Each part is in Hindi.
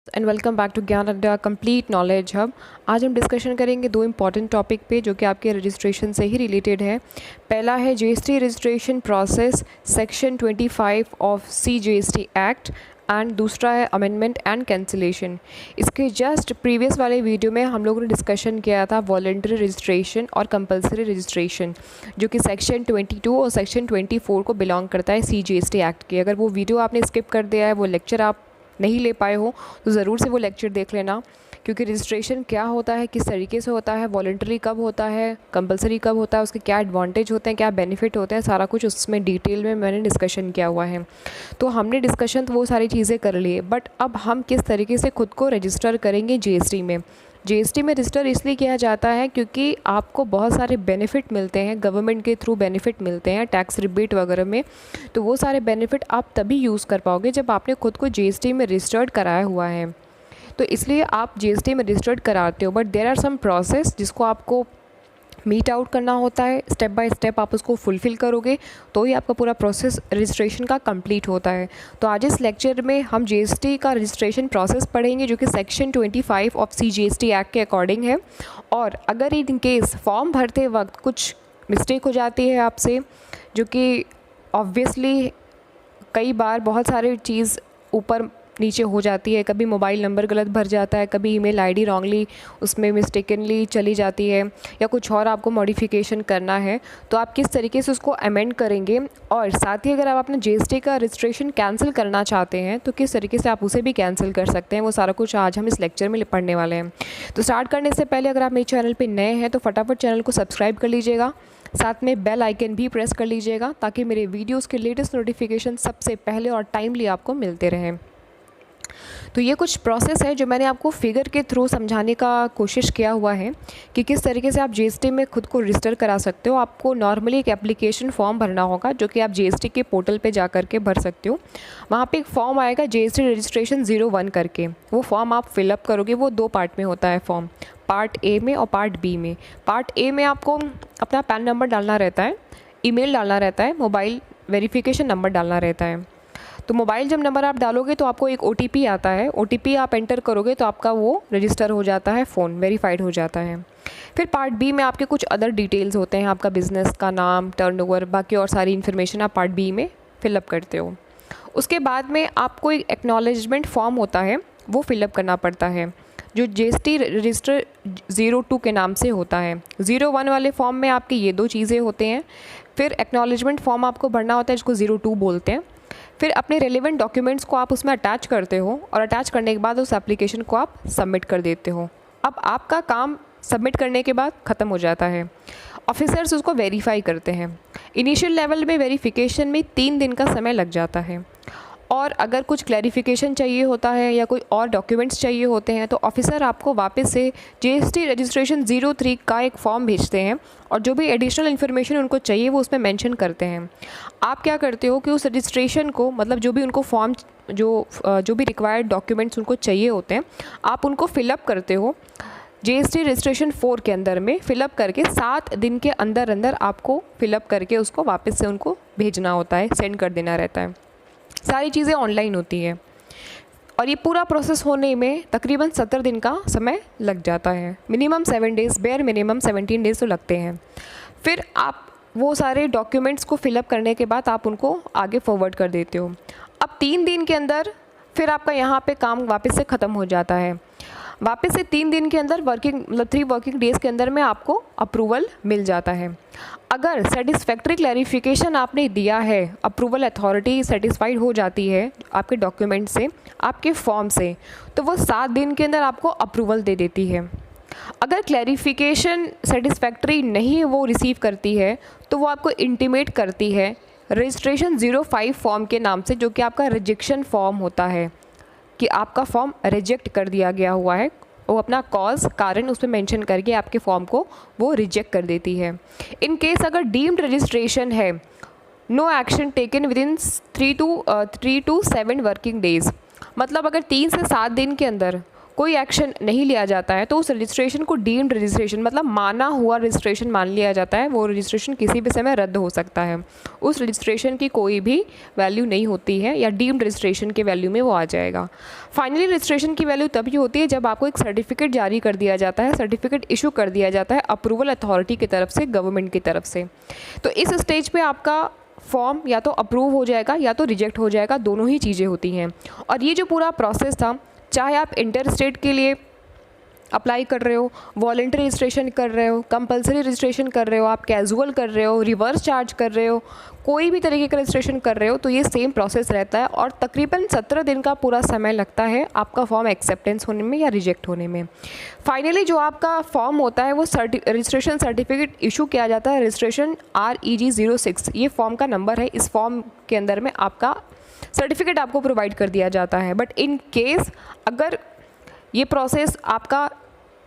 एंड वेलकम बैक टू ज्ञान अड्डा कंप्लीट नॉलेज हब। आज हम डिस्कशन करेंगे दो इंपॉर्टेंट टॉपिक पे जो कि आपके रजिस्ट्रेशन से ही रिलेटेड है। पहला है GST registration process section 25 of CGST act and दूसरा है अमेंडमेंट एंड कैंसिलेशन। इसके जस्ट प्रीवियस वाले वीडियो में हम लोगों ने डिस्कशन किया था वॉलंटरी रजिस्ट्रेशन और कंपलसरी रजिस्ट्रेशन जो कि सेक्शन 22 और सेक्शन 24 को बिलोंग करता है सीजीएसटी एक्ट के। अगर वो वीडियो आपने स्किप कर दिया है, वो लेक्चर आप नहीं ले पाए हो, तो ज़रूर से वो लेक्चर देख लेना, क्योंकि रजिस्ट्रेशन क्या होता है, किस तरीके से होता है, वॉलंटरी कब होता है, कंपलसरी कब होता है, उसके क्या एडवांटेज होते हैं, क्या बेनिफिट होते हैं, सारा कुछ उसमें डिटेल में मैंने डिस्कशन किया हुआ है। तो हमने डिस्कशन तो वो सारी चीज़ें कर ली है, बट अब हम किस तरीके से खुद को रजिस्टर करेंगे जीएसटी में। जीएसटी में रजिस्टर इसलिए किया जाता है क्योंकि आपको बहुत सारे बेनिफिट मिलते हैं, गवर्नमेंट के थ्रू बेनिफिट मिलते हैं टैक्स रिबेट वगैरह में। तो वो सारे बेनिफिट आप तभी यूज़ कर पाओगे जब आपने खुद को जीएसटी में रजिस्टर्ड कराया हुआ है। तो इसलिए आप जीएसटी में रजिस्टर्ड कराते हो, but there are some process जिसको आपको मीट आउट करना होता है। स्टेप बाय स्टेप आप उसको फुलफ़िल करोगे तो ही आपका पूरा प्रोसेस रजिस्ट्रेशन का कंप्लीट होता है। तो आज इस लेक्चर में हम जीएसटी का रजिस्ट्रेशन प्रोसेस पढ़ेंगे जो कि सेक्शन 25 ऑफ सीजीएसटी एक्ट के अकॉर्डिंग है। और अगर इन केस फॉर्म भरते वक्त कुछ मिस्टेक हो जाती है आपसे, जो कि ऑब्वियसली कई बार बहुत सारी चीज़ ऊपर नीचे हो जाती है, कभी मोबाइल नंबर गलत भर जाता है, कभी ईमेल आईडी रॉन्गली उसमें मिस्टेकनली चली जाती है, या कुछ और आपको मॉडिफिकेशन करना है, तो आप किस तरीके से उसको अमेंड करेंगे। और साथ ही अगर आप अपना जीएसटी का रजिस्ट्रेशन कैंसिल करना चाहते हैं तो किस तरीके से आप उसे भी कैंसिल कर सकते हैं, वो सारा कुछ आज हम इस लेक्चर में पढ़ने वाले हैं। तो स्टार्ट करने से पहले अगर आप मेरे चैनल पर नए हैं तो फटाफट चैनल को सब्सक्राइब कर लीजिएगा, साथ में बेल आइकन भी प्रेस कर लीजिएगा ताकि मेरे वीडियोज़ के लेटेस्ट नोटिफिकेशन सबसे पहले और टाइमली आपको मिलते रहें। तो ये कुछ प्रोसेस है जो मैंने आपको फिगर के थ्रू समझाने का कोशिश किया हुआ है कि किस तरीके से आप जीएसटी में खुद को रजिस्टर करा सकते हो। आपको नॉर्मली एक एप्लीकेशन फॉर्म भरना होगा जो कि आप जीएसटी के पोर्टल पे जा कर के भर सकते हो। वहाँ पे एक फॉर्म आएगा जीएसटी रजिस्ट्रेशन 01 करके, वो फॉर्म आप फिलअप करोगे। वो दो पार्ट में होता है फॉर्म, पार्ट ए में और पार्ट बी में। पार्ट ए में आपको अपना पैन नंबर डालना रहता है, ईमेल डालना रहता है, मोबाइल वेरिफिकेशन नंबर डालना रहता है। तो मोबाइल जब नंबर आप डालोगे तो आपको एक ओटीपी आता है, ओटीपी आप एंटर करोगे तो आपका वो रजिस्टर हो जाता है, फ़ोन वेरीफाइड हो जाता है। फिर पार्ट बी में आपके कुछ अदर डिटेल्स होते हैं, आपका बिज़नेस का नाम, टर्नओवर, बाकी और सारी इन्फॉर्मेशन आप पार्ट बी में फिलअप करते हो। उसके बाद में आपको एक एक्नॉलेजमेंट फॉर्म होता है, वो फिलअप करना पड़ता है जो जीएसटी रजिस्टर 02 के नाम से होता है। 01 वाले फॉर्म में आपके ये दो चीज़ें होते हैं। फिर एक्नॉलेजमेंट फॉर्म आपको भरना होता है जिसको 02 बोलते हैं। फिर अपने रेलेवेंट डॉक्यूमेंट्स को आप उसमें अटैच करते हो और अटैच करने के बाद उस एप्लीकेशन को आप सबमिट कर देते हो। अब आपका काम सबमिट करने के बाद ख़त्म हो जाता है। ऑफिसर्स उसको वेरीफाई करते हैं। इनिशियल लेवल में वेरिफिकेशन में 3 दिन का समय लग जाता है, और अगर कुछ क्लैरिफिकेशन चाहिए होता है या कोई और डॉक्यूमेंट्स चाहिए होते हैं तो ऑफिसर आपको वापस से जीएसटी रजिस्ट्रेशन 03 का एक फॉर्म भेजते हैं, और जो भी एडिशनल इन्फॉर्मेशन उनको चाहिए वो उसमें मेंशन करते हैं। आप क्या करते हो कि उस रजिस्ट्रेशन को, मतलब जो भी उनको फॉर्म जो भी रिक्वायर्ड डॉक्यूमेंट्स उनको चाहिए होते हैं, आप उनको फिलअप करते हो जीएसटी रजिस्ट्रेशन 4 के अंदर में। फिलअप करके 7 दिन के अंदर अंदर आपको फिलअप करके उसको वापस से उनको भेजना होता है, सेंड कर देना रहता है। सारी चीज़ें ऑनलाइन होती हैं और ये पूरा प्रोसेस होने में तकरीबन 70 दिन का समय लग जाता है। Minimum 7 days, bare minimum 17 days तो लगते हैं। फिर आप वो सारे डॉक्यूमेंट्स को फिलअप करने के बाद आप उनको आगे फॉरवर्ड कर देते हो। अब 3 दिन के अंदर फिर आपका यहाँ पे काम वापस से ख़त्म हो जाता है। वापस से 3 दिन के अंदर मतलब 3 वर्किंग डेज़ के अंदर में आपको अप्रूवल मिल जाता है। अगर सेटिस्फैक्ट्री क्लैरिफिकेशन आपने दिया है, अप्रूवल अथॉरिटी सेटिस्फाइड हो जाती है आपके डॉक्यूमेंट से, आपके फॉर्म से, तो वो 7 दिन के अंदर आपको अप्रूवल दे देती है। अगर क्लैरिफिकेशन सेटिस्फैक्ट्री नहीं वो रिसीव करती है तो वो आपको इंटीमेट करती है रजिस्ट्रेशन 05 फॉर्म के नाम से, जो कि आपका रिजेक्शन फॉर्म होता है, कि आपका फॉर्म रिजेक्ट कर दिया गया हुआ है। वो अपना कॉज, कारण उसमें मेंशन करके आपके फॉर्म को वो रिजेक्ट कर देती है। इन केस अगर डीम्ड रजिस्ट्रेशन है, no action taken within 3 to 7 working days, मतलब अगर 3 से 7 दिन के अंदर कोई एक्शन नहीं लिया जाता है तो उस रजिस्ट्रेशन को डीम्ड रजिस्ट्रेशन मतलब माना हुआ रजिस्ट्रेशन मान लिया जाता है। वो रजिस्ट्रेशन किसी भी समय रद्द हो सकता है, उस रजिस्ट्रेशन की कोई भी वैल्यू नहीं होती है या डीम्ड रजिस्ट्रेशन के वैल्यू में वो आ जाएगा। फाइनली रजिस्ट्रेशन की वैल्यू तभी होती है जब आपको एक सर्टिफिकेट जारी कर दिया जाता है, सर्टिफिकेट इशू कर दिया जाता है अप्रूवल अथॉरिटी की तरफ से, गवर्नमेंट की तरफ से। तो इस स्टेज पे आपका फॉर्म या तो अप्रूव हो जाएगा या तो रिजेक्ट हो जाएगा, दोनों ही चीज़ें होती हैं। और ये जो पूरा प्रोसेस था, चाहे आप इंटर स्टेट के लिए अप्लाई कर रहे हो, वॉलंटरी रजिस्ट्रेशन कर रहे हो, कंपलसरी रजिस्ट्रेशन कर रहे हो, आप कैजुअल कर रहे हो, रिवर्स चार्ज कर रहे हो, कोई भी तरीके का रजिस्ट्रेशन कर रहे हो, तो ये सेम प्रोसेस रहता है और तकरीबन 17 दिन का पूरा समय लगता है आपका फॉर्म एक्सेप्टेंस होने में या रिजेक्ट होने में। फाइनली जो आपका फॉर्म होता है वो रजिस्ट्रेशन सर्टिफिकेट इशू किया जाता है, रजिस्ट्रेशन REG 06 ये फॉर्म का नंबर है। इस फॉर्म के अंदर में आपका सर्टिफिकेट आपको प्रोवाइड कर दिया जाता है। बट इन केस अगर ये प्रोसेस आपका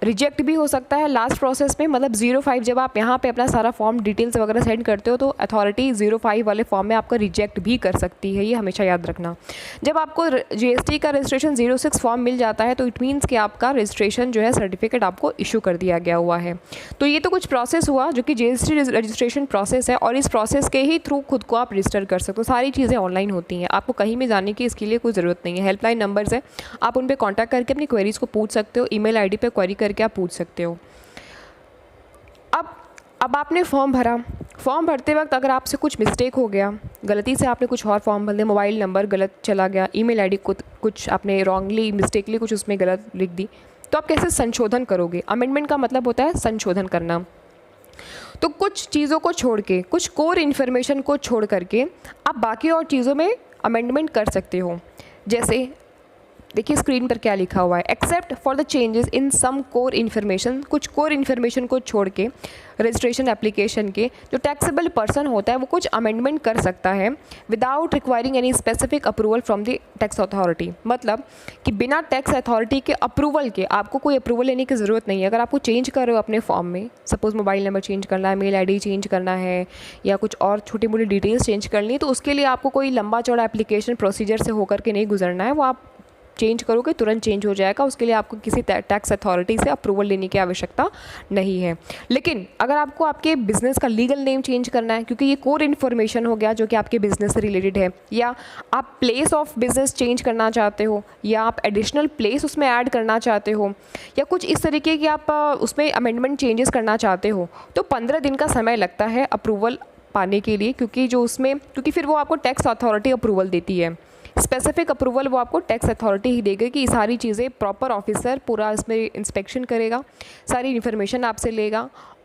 रिजेक्ट भी हो सकता है लास्ट प्रोसेस में, मतलब 05 जब आप यहाँ पे अपना सारा फॉर्म डिटेल्स वगैरह सेंड करते हो तो अथॉरिटी 05 वाले फॉर्म में आपका रिजेक्ट भी कर सकती है, ये हमेशा याद रखना। जब आपको GST का रजिस्ट्रेशन 06 फॉर्म मिल जाता है तो इट मीन्स कि आपका रजिस्ट्रेशन जो है सर्टिफिकेट आपको इशू कर दिया गया हुआ है। तो ये तो कुछ प्रोसेस हुआ जो कि GST रजिस्ट्रेशन प्रोसेस है और इस प्रोसेस के ही थ्रू खुद को आप रजिस्टर कर सकते हो। सारी चीज़ें ऑनलाइन होती हैं, आपको कहीं भी जाने की इसके लिए कोई ज़रूरत नहीं है। हेल्पलाइन नंबर्स है, आप उन पर कॉन्टैक्ट करके अपनी क्वेरीज़ को पूछ सकते हो, ईमेल ID पे क्वेरी करके आप पूछ सकते हो। अब आपने फॉर्म भरा, फॉर्म भरते वक्त अगर आपसे कुछ मिस्टेक हो गया, गलती से आपने कुछ और फॉर्म भर दिया, मोबाइल नंबर गलत चला गया, ईमेल ID कुछ आपने रॉन्गली मिस्टेकली कुछ उसमें गलत लिख दी, तो आप कैसे संशोधन करोगे? अमेंडमेंट का मतलब होता है संशोधन करना। तो कुछ चीज़ों को छोड़ के, कुछ कोर इन्फॉर्मेशन को छोड़ करके आप बाकी और चीज़ों में अमेंडमेंट कर सकते हो। जैसे देखिए स्क्रीन पर क्या लिखा हुआ है, except for the changes in some core information, कुछ कोर इन्फॉर्मेशन को छोड़ के रजिस्ट्रेशन एप्लीकेशन के जो टैक्सेबल पर्सन होता है वो कुछ अमेंडमेंट कर सकता है without requiring any specific approval from the tax authority. मतलब कि बिना टैक्स अथॉरिटी के अप्रूवल के आपको कोई अप्रूवल लेने की ज़रूरत नहीं है। अगर आपको चेंज कर रहे हो अपने फॉर्म में, सपोज़ मोबाइल नंबर चेंज करना है, मेल ID चेंज करना है या कुछ और छोटी मोटी डिटेल्स चेंज करनी है, तो उसके लिए आपको कोई लंबा चौड़ा एप्लीकेशन प्रोसीजर से होकर के नहीं गुजरना है। वो आप चेंज करोगे तुरंत चेंज हो जाएगा, उसके लिए आपको किसी टैक्स अथॉरिटी से अप्रूवल लेने की आवश्यकता नहीं है। लेकिन अगर आपको आपके बिज़नेस का लीगल नेम चेंज करना है, क्योंकि ये कोर इन्फॉर्मेशन हो गया जो कि आपके बिज़नेस से रिलेटेड है, या आप प्लेस ऑफ बिज़नेस चेंज करना चाहते हो, या आप एडिशनल प्लेस उसमें ऐड करना चाहते हो, या कुछ इस तरीके की आप उसमें अमेंडमेंट चेंजेस करना चाहते हो, तो 15 दिन का समय लगता है अप्रूवल पाने के लिए। क्योंकि फिर वो आपको टैक्स अथॉरिटी अप्रूवल देती है, स्पेसिफिक अप्रूवल वो आपको टैक्स अथॉरिटी ही देगी कि सारी चीज़ें प्रॉपर ऑफिसर पूरा इसमें इंस्पेक्शन करेगा, सारी इन्फॉर्मेशन आपसे लेगा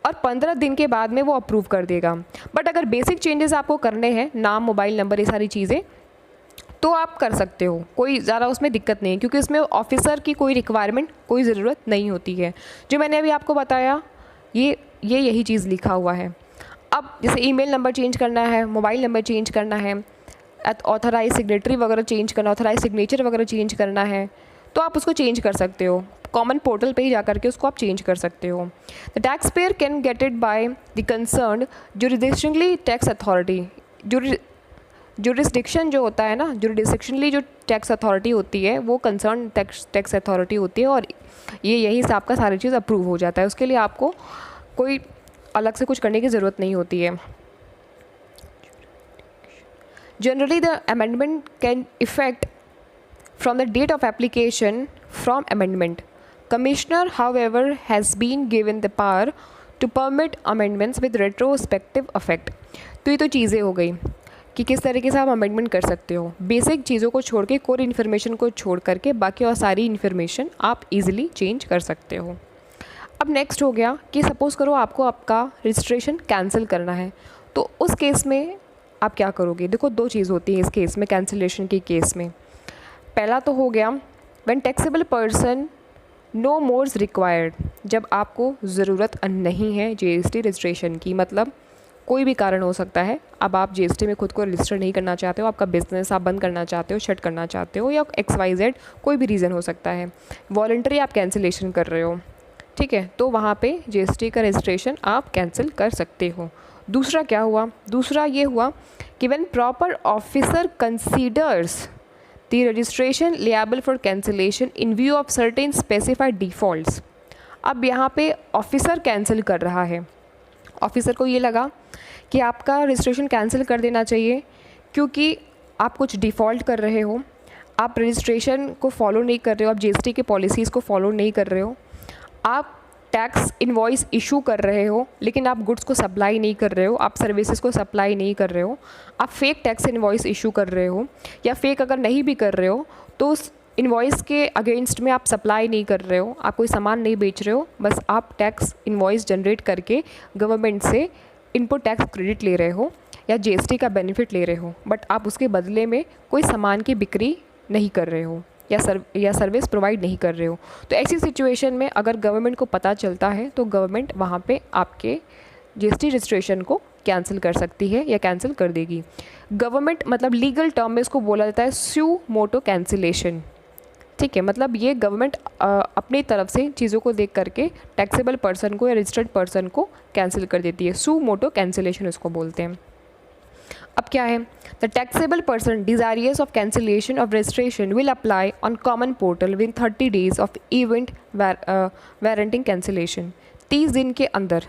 और 15 दिन के बाद में वो अप्रूव कर देगा। बट अगर बेसिक चेंजेस आपको करने हैं, नाम, मोबाइल नंबर, ये सारी चीज़ें, तो आप कर सकते हो, कोई ज़्यादा उसमें दिक्कत नहीं है, क्योंकि उसमें ऑफिसर की कोई रिक्वायरमेंट, कोई ज़रूरत नहीं होती है। जो मैंने अभी आपको बताया यही चीज़ लिखा हुआ है। अब जैसे ईमेल नंबर चेंज करना है, मोबाइल नंबर चेंज करना है, ऑथराइज सिग्नेटरी वगैरह चेंज करना, ऑथराइज सिग्नेचर वगैरह चेंज करना है, तो आप उसको चेंज कर सकते हो। कॉमन पोर्टल पे ही जा करके उसको आप चेंज कर सकते हो। The taxpayer can get it by the concerned jurisdictionally tax authority. Jurisdiction जो होता है ना, जुरिडिक्शनली जो टैक्स अथॉरिटी होती है वो कंसर्न टैक्स अथॉरिटी होती है और यही से आपका सारी चीज़ अप्रूव हो जाता है। उसके लिए आपको कोई अलग से कुछ करने की ज़रूरत नहीं होती है। Generally, the amendment can effect from the date of application from amendment. Commissioner, however, has been given the power to permit amendments with retrospective effect. तो ये तो चीज़ें हो गई कि किस तरीके से आप अमेंडमेंट कर सकते हो। बेसिक चीज़ों को छोड़ के, कोर इन्फॉर्मेशन को छोड़ करके बाकी और सारी इन्फॉर्मेशन आप इजीली चेंज कर सकते हो। अब नेक्स्ट हो गया कि सपोज़ करो आपको आपका रजिस्ट्रेशन कैंसिल करना है, तो उस केस में आप क्या करोगे? देखो दो चीज़ होती है इस केस में, कैंसिलेशन के केस में। पहला तो हो गया when taxable person no more required, जब आपको ज़रूरत नहीं है GST रजिस्ट्रेशन की, मतलब कोई भी कारण हो सकता है, अब आप GST में खुद को रजिस्टर नहीं करना चाहते हो, आपका बिजनेस आप बंद करना चाहते हो, शट करना चाहते हो, या XYZ कोई भी रीज़न हो सकता है, वॉलंटरी आप कैंसिलेशन कर रहे हो, ठीक है, तो वहाँ पे GST का रजिस्ट्रेशन आप कैंसिल कर सकते हो। दूसरा क्या हुआ? दूसरा ये हुआ कि when proper officer considers the registration liable for cancellation in view of certain specified defaults. अब यहाँ पे ऑफिसर कैंसिल कर रहा है, ऑफिसर को ये लगा कि आपका रजिस्ट्रेशन कैंसिल कर देना चाहिए क्योंकि आप कुछ डिफ़ॉल्ट कर रहे हो, आप रजिस्ट्रेशन को फॉलो नहीं कर रहे हो, आप जीएसटी के पॉलिसीज़ को फॉलो नहीं कर रहे हो, आप टैक्स इनवॉइस इशू कर रहे हो लेकिन आप गुड्स को सप्लाई नहीं कर रहे हो, आप सर्विसेज को सप्लाई नहीं कर रहे हो, आप फेक टैक्स इनवॉइस इशू कर रहे हो, या फेक अगर नहीं भी कर रहे हो तो उस इनवॉइस के अगेंस्ट में आप सप्लाई नहीं कर रहे हो, आप कोई सामान नहीं बेच रहे हो, बस आप टैक्स इनवॉइस जनरेट करके गवर्नमेंट से इनपुट टैक्स क्रेडिट ले रहे हो या जीएसटी का बेनिफिट ले रहे हो, बट आप उसके बदले में कोई सामान की बिक्री नहीं कर रहे हो या सर्विस प्रोवाइड नहीं कर रहे हो। तो ऐसी सिचुएशन में अगर गवर्नमेंट को पता चलता है तो गवर्नमेंट वहाँ पे आपके जीएसटी रजिस्ट्रेशन को कैंसिल कर सकती है या कैंसिल कर देगी। गवर्नमेंट मतलब लीगल टर्म में इसको बोला जाता है स्यू मोटो कैंसिलेशन। ठीक है, मतलब ये गवर्नमेंट अपनी तरफ से चीज़ों को देख करके टैक्सेबल पर्सन को या रजिस्टर्ड पर्सन को कैंसिल कर देती है, सू मोटो कैंसिलेशन उसको बोलते हैं। अब क्या है, the taxable person desires of cancellation of registration will apply on common portal with 30 days of event warranting cancellation. 30 दिन के अंदर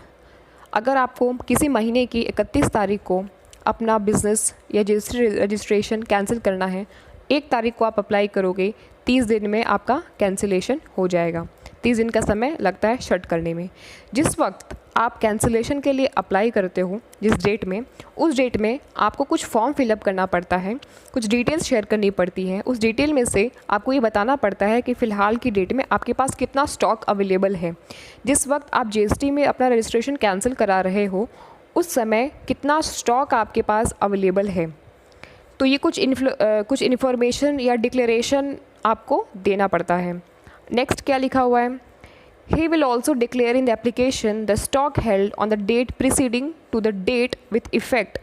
अगर आपको किसी महीने की 31 तारीख को अपना बिजनेस या रजिस्ट्रेशन कैंसिल करना है, 1 तारीख को आप अप्लाई करोगे, 30 दिन में आपका कैंसिलेशन हो जाएगा। 30 दिन का समय लगता है शट करने में। जिस वक्त आप कैंसिलेशन के लिए अप्लाई करते हो, जिस डेट में, उस डेट में आपको कुछ फॉर्म फिलअप करना पड़ता है, कुछ डिटेल्स शेयर करनी पड़ती हैं। उस डिटेल में से आपको ये बताना पड़ता है कि फ़िलहाल की डेट में आपके पास कितना स्टॉक अवेलेबल है। जिस वक्त आप जीएसटी में अपना रजिस्ट्रेशन कैंसिल करा रहे हो उस समय कितना स्टॉक आपके पास अवेलेबल है। तो ये कुछ इन्फॉर्मेशन या डिक्लेरेशन आपको देना पड़ता है। नेक्स्ट क्या लिखा हुआ है, he will also declare in the application the stock held on the date preceding to the date with effect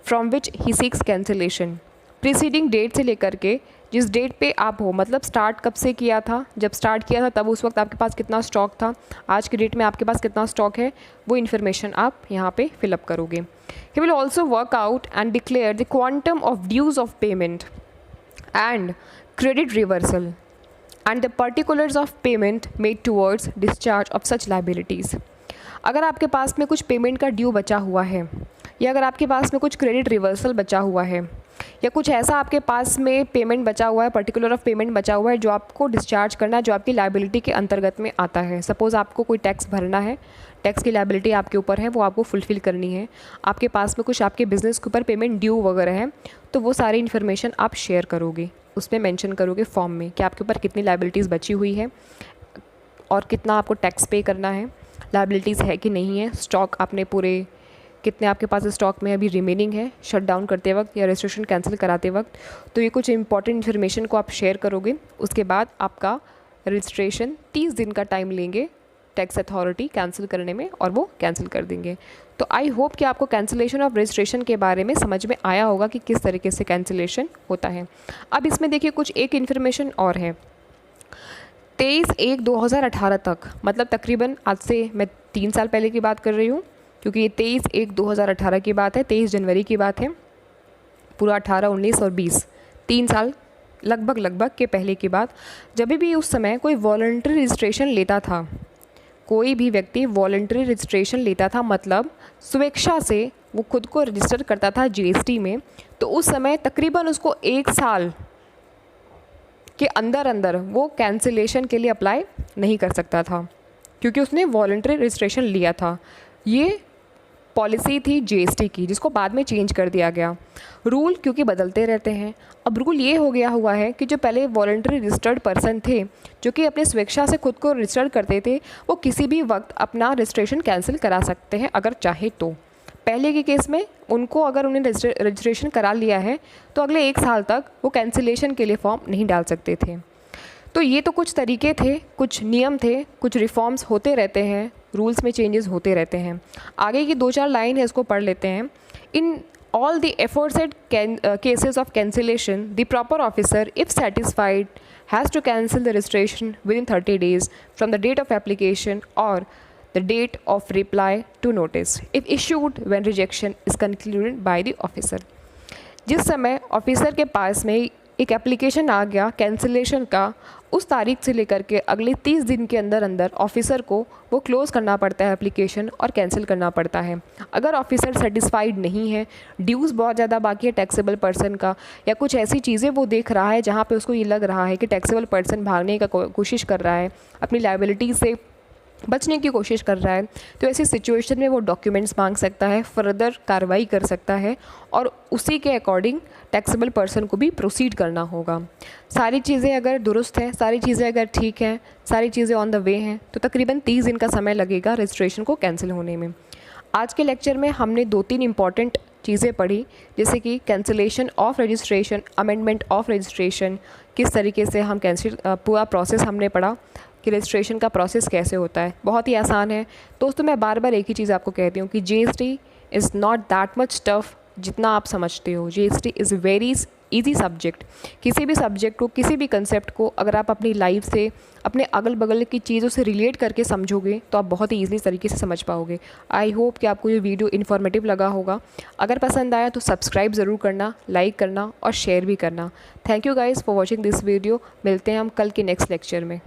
from which he seeks cancellation। preceding date से लेकर के जिस डेट पे आप हो, मतलब स्टार्ट कब से किया था, जब स्टार्ट किया था तब उस वक्त आपके पास कितना स्टॉक था, आज की डेट में आपके पास कितना स्टॉक है, वो इन्फॉर्मेशन आप यहाँ पे फिलअप करोगे। he will also work out and declare the quantum of dues of payment and credit reversal and the particulars of payment made towards discharge of such liabilities। अगर आपके पास में कुछ पेमेंट का ड्यू बचा हुआ है या अगर आपके पास में कुछ क्रेडिट रिवर्सल बचा हुआ है या कुछ ऐसा आपके पास में पेमेंट बचा हुआ है, पर्टिकुलर ऑफ पेमेंट बचा हुआ है जो आपको डिस्चार्ज करना है, जो आपकी लायबिलिटी के अंतर्गत में आता है। सपोज़ आपको कोई टैक्स भरना है, टैक्स की लायबिलिटी आपके ऊपर है, वो आपको फुलफ़िल करनी है, आपके पास में कुछ आपके बिज़नेस के ऊपर पेमेंट ड्यू वगैरह है, तो वो सारी इन्फॉर्मेशन आप शेयर करोगे, उसमें मेंशन करोगे फॉर्म में कि आपके ऊपर कितनी लायबिलिटीज़ बची हुई है और कितना आपको टैक्स पे करना है, लायबिलिटीज़ है कि नहीं है, स्टॉक आपने पूरे कितने आपके पास स्टॉक में अभी रिमेनिंग है शट डाउन करते वक्त या रजिस्ट्रेशन कैंसिल कराते वक्त। तो ये कुछ इंपॉर्टेंट इन्फॉर्मेशन को आप शेयर करोगे। उसके बाद आपका रजिस्ट्रेशन 30 दिन का टाइम लेंगे टैक्स अथॉरिटी कैंसिल करने में और वो कैंसिल कर देंगे। तो आई होप कि आपको कैंसिलेशन ऑफ रजिस्ट्रेशन के बारे में समझ में आया होगा कि किस तरीके से कैंसिलेशन होता है। अब इसमें देखिए कुछ एक इन्फॉर्मेशन और है। 23/1/2018 तक, मतलब तकरीबन आज से मैं 3 साल पहले की बात कर रही हूँ क्योंकि ये 23/1/2018 की बात है, 23 जनवरी की बात है, पूरा 18, 19 और 20 3 साल लगभग के पहले की बात। जब भी उस समय कोई वॉलंटरी रजिस्ट्रेशन लेता था, कोई भी व्यक्ति वॉलंटरी रजिस्ट्रेशन लेता था, मतलब स्वेच्छा से वो खुद को रजिस्टर करता था जीएसटी में, तो उस समय तकरीबन उसको 1 साल के अंदर वो कैंसिलेशन के लिए अप्लाई नहीं कर सकता था क्योंकि उसने वॉलंटरी रजिस्ट्रेशन लिया था। ये पॉलिसी थी जीएसटी की जिसको बाद में चेंज कर दिया गया। रूल क्योंकि बदलते रहते हैं, अब रूल ये हो गया हुआ है कि जो पहले वॉलंटरी रजिस्टर्ड पर्सन थे जो कि अपने स्वेच्छा से खुद को रजिस्टर करते थे, वो किसी भी वक्त अपना रजिस्ट्रेशन कैंसिल करा सकते हैं अगर चाहे तो। पहले के केस में उनको अगर उन्हें रजिस्ट्रेशन करा लिया है तो अगले 1 साल तक वो कैंसिलेशन के लिए फॉर्म नहीं डाल सकते थे। तो ये तो कुछ तरीके थे, कुछ नियम थे, कुछ रिफॉर्म्स होते रहते हैं, रूल्स में चेंजेस होते रहते हैं। आगे की 2-4 लाइन है, इसको पढ़ लेते हैं। इन all the aforesaid cases of cancellation, the proper officer, if satisfied, has to cancel the registration within 30 days from the date of application or the date of reply to notice, if issued when rejection is concluded by the officer। जिस समय ऑफिसर के पास में एक एप्लीकेशन आ गया कैंसिलेशन का, उस तारीख से लेकर के अगले 30 दिन के अंदर अंदर ऑफिसर को वो क्लोज़ करना पड़ता है एप्लीकेशन और कैंसिल करना पड़ता है। अगर ऑफिसर सेटिस्फाइड नहीं है, ड्यूज़ बहुत ज़्यादा बाकी है टैक्सेबल पर्सन का, या कुछ ऐसी चीज़ें वो देख रहा है जहाँ पे उसको ये लग रहा है कि टैक्सेबल पर्सन भागने का कोशिश कर रहा है, अपनी लायबिलिटी से बचने की कोशिश कर रहा है, तो ऐसी सिचुएशन में वो डॉक्यूमेंट्स मांग सकता है, फर्दर कार्रवाई कर सकता है और उसी के अकॉर्डिंग टैक्सेबल पर्सन को भी प्रोसीड करना होगा। सारी चीज़ें अगर दुरुस्त हैं, सारी चीज़ें अगर ठीक हैं, सारी चीज़ें ऑन द वे हैं, तो तकरीबन 30 दिन का समय लगेगा रजिस्ट्रेशन को कैंसिल होने में। आज के लेक्चर में हमने 2-3 इंपॉर्टेंट चीज़ें पढ़ी, जैसे कि cancellation of registration, amendment of registration, किस तरीके से हम कैंसिल, पूरा प्रोसेस हमने पढ़ा कि रजिस्ट्रेशन का प्रोसेस कैसे होता है। बहुत ही आसान है दोस्तों। मैं बार बार एक ही चीज़ आपको कहती हूँ कि GST is not that much tough जितना आप समझते हो। GST is very easy subject. किसी भी सब्जेक्ट को, किसी भी कंसेप्ट को अगर आप अपनी लाइफ से, अपने अगल बगल की चीज़ों से रिलेट करके समझोगे तो आप बहुत ही ईजिली तरीके से समझ पाओगे। आई होप कि आपको ये वीडियो इन्फॉर्मेटिव लगा होगा। अगर पसंद आया तो सब्सक्राइब ज़रूर करना, लाइक करना और शेयर भी करना। Thank you guys for watching this video. मिलते हैं हम कल के नेक्स्ट लेक्चर में।